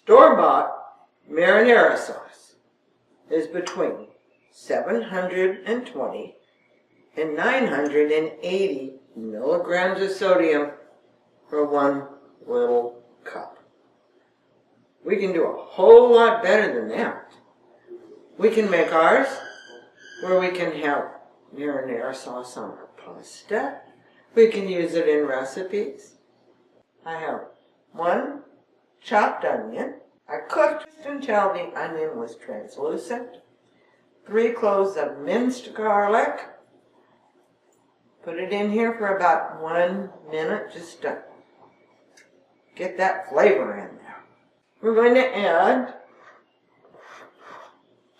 Store-bought marinara sauce is between 720 and 980 milligrams of sodium for one little cup. We can do a whole lot better than that. We can make ours where we can have marinara sauce on our pasta. We can use it in recipes. I have 1 chopped onion. I cooked until the onion was translucent. 3 cloves of minced garlic. Put it in here for about 1 minute just to get that flavor in there. We're going to add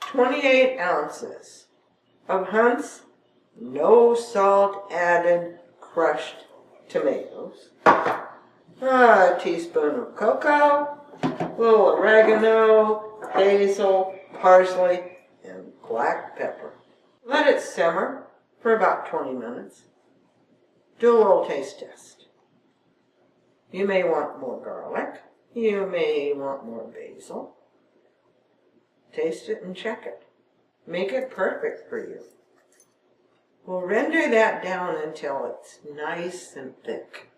28 ounces of Hunt's no salt added crushed tomatoes, a teaspoon of cocoa, a little oregano, basil, parsley, and black pepper. Let it simmer for about 20 minutes. Do a little taste test. You may want more garlic. You may want more basil. Taste it and check it. Make it perfect for you. We'll render that down until it's nice and thick.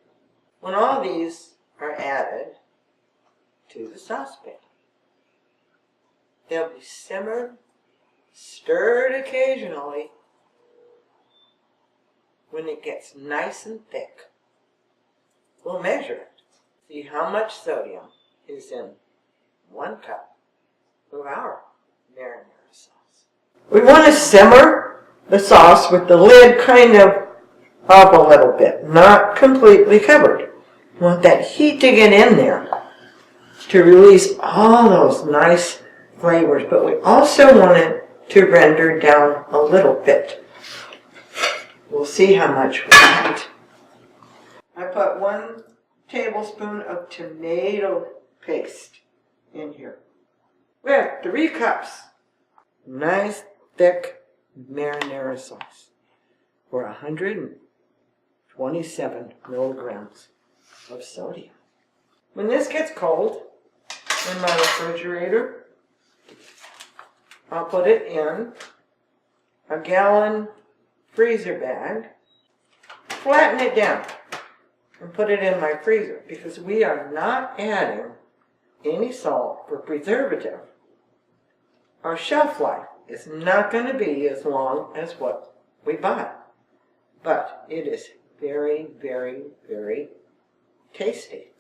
When all these are added to the saucepan, they'll be simmered, stirred occasionally. When it gets nice and thick, we'll measure it. See how much sodium is in 1 cup of our marinara sauce. We want to simmer the sauce with the lid kind of up a little bit, not completely covered. We want that heat to get in there to release all those nice flavors, but we also want it to render down a little bit. We'll see how much we need. I put 1 tablespoon of tomato paste in here. We have 3 cups nice thick marinara sauce for 127 milligrams of sodium. When this gets cold in my refrigerator, I'll put it in a gallon freezer bag, flatten it down, and put it in my freezer because we are not adding any salt for preservative. Our shelf life is not going to be as long as what we buy, but it is very, very, very tasty.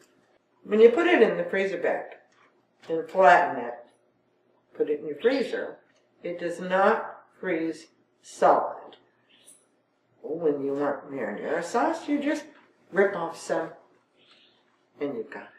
When you put it in the freezer bag and flatten it, put it in your freezer, it does not freeze solid. When you want marinara sauce, you just rip off some and you've got it.